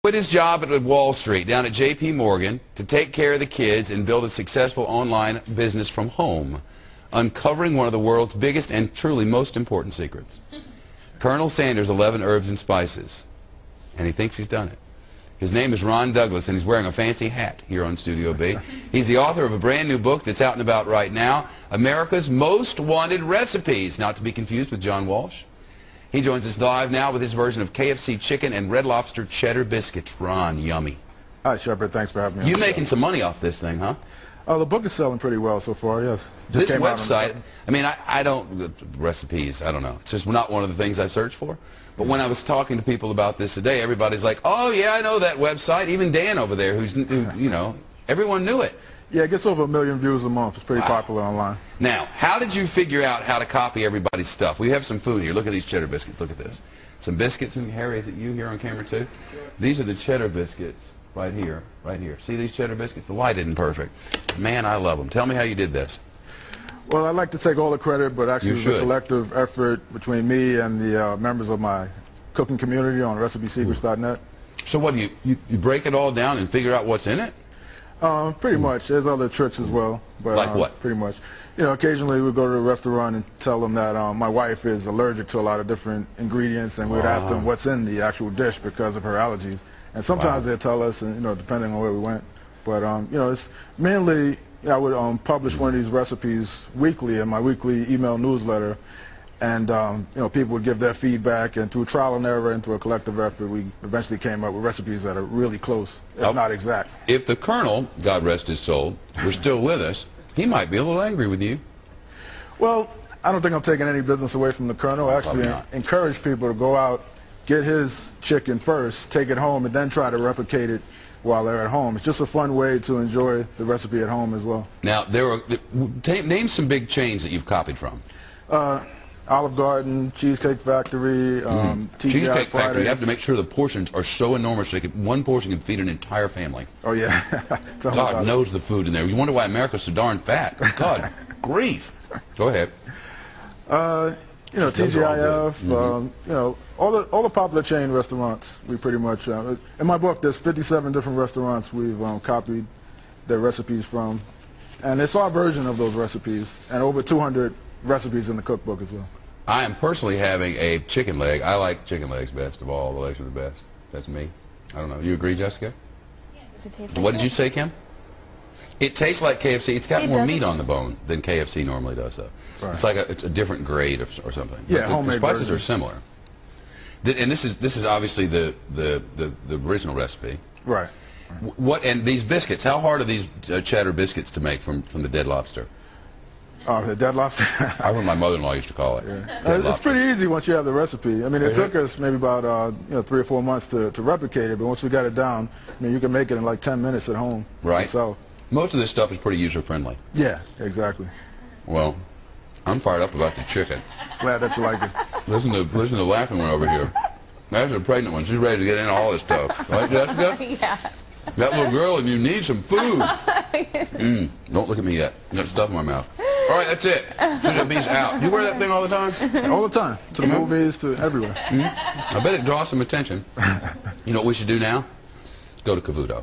Quit his job at Wall Street down at J.P. Morgan to take care of the kids and build a successful online business from home, uncovering one of the world's biggest and truly most important secrets. Colonel Sanders' 11 Herbs and Spices, and he thinks he's done it. His name is Ron Douglas, and he's wearing a fancy hat here on Studio B. He's the author of a brand new book that's out and about right now, America's Most Wanted Recipes, not to be confused with John Walsh. He joins us live now with his version of KFC Chicken and Red Lobster Cheddar Biscuits. Ron, yummy. Hi, Shepard. Thanks for having me. You're making some money off this thing, huh? The book is selling pretty well so far, yes. This website, I mean, I don't, recipes, I don't know. It's just not one of the things I search for. But when I was talking to people about this today, everybody's like, oh, yeah, I know that website. Even Dan over there, you know, everyone knew it. Yeah, it gets over 1 million views a month. It's pretty popular online. Now, how did you figure out how to copy everybody's stuff? We have some food here. Look at these cheddar biscuits. Look at this. Some biscuits. And Harry, is it you here on camera too? These are the cheddar biscuits right here, right here. See these cheddar biscuits? The light isn't perfect. Man, I love them. Tell me how you did this. Well, I'd like to take all the credit, but actually it was a collective effort between me and the members of my cooking community on RecipeSecrets.net. So what, do you break it all down and figure out what's in it? Pretty much. There's other tricks as well. But, like what? Pretty much. You know, occasionally we go to a restaurant and tell them that my wife is allergic to a lot of different ingredients, and we'd ask them what's in the actual dish because of her allergies. And sometimes they'll tell us, and, you know, depending on where we went. But, you know, it's mainly, I would publish one of these recipes weekly in my weekly email newsletter. And, you know, people would give their feedback, and through trial and error and through a collective effort, we eventually came up with recipes that are really close, if not exact. If the Colonel, God rest his soul, were still with us, he might be a little angry with you. Well, I don't think I'm taking any business away from the Colonel. I actually encourage people to go out, get his chicken first, take it home, and then try to replicate it while they're at home. It's just a fun way to enjoy the recipe at home as well. Now, name some big chains that you've copied from. Olive Garden, Cheesecake Factory, Cheesecake Factory, you have to make sure the portions are so enormous so one portion can feed an entire family. Oh, yeah. God knows the food in there. You wonder why America's so darn fat. God, grief. Go ahead. You know, TGIF, you know, all the popular chain restaurants, we pretty much, in my book, there's 57 different restaurants we've copied their recipes from. And it's our version of those recipes, and over 200 recipes in the cookbook as well. I am personally having a chicken leg. I like chicken legs best of all. The legs are the best. That's me. I don't know. You agree, Jessica? Yeah. Does it taste like What did you say, Kim? It tastes like KFC. It's got more meat on the bone than KFC normally does, though. Right. It's like it's a different grade or something. Yeah, homemade the spices are similar. And this is obviously the original recipe. Right. What and these biscuits? How hard are these cheddar biscuits to make from the dead lobster? The dead lobster? That's what my mother-in-law used to call it. Yeah. It's pretty easy once you have the recipe. I mean, it took us maybe about 3 or 4 months to replicate it, but once we got it down, I mean, you can make it in like 10 minutes at home. Right. So most of this stuff is pretty user-friendly. Yeah, exactly. Well, I'm fired up about the chicken. Glad that you like it. Listen to the laughing one over here. That's the pregnant one. She's ready to get into all this stuff. Right, Jessica? Yeah. That little girl, and you need some food. Don't look at me yet. You got stuff in my mouth. All right, that's it. Studio B's out. You wear that thing all the time? All the time. To the movies, to everywhere. I bet it draws some attention. You know what we should do now? Go to Cavuto.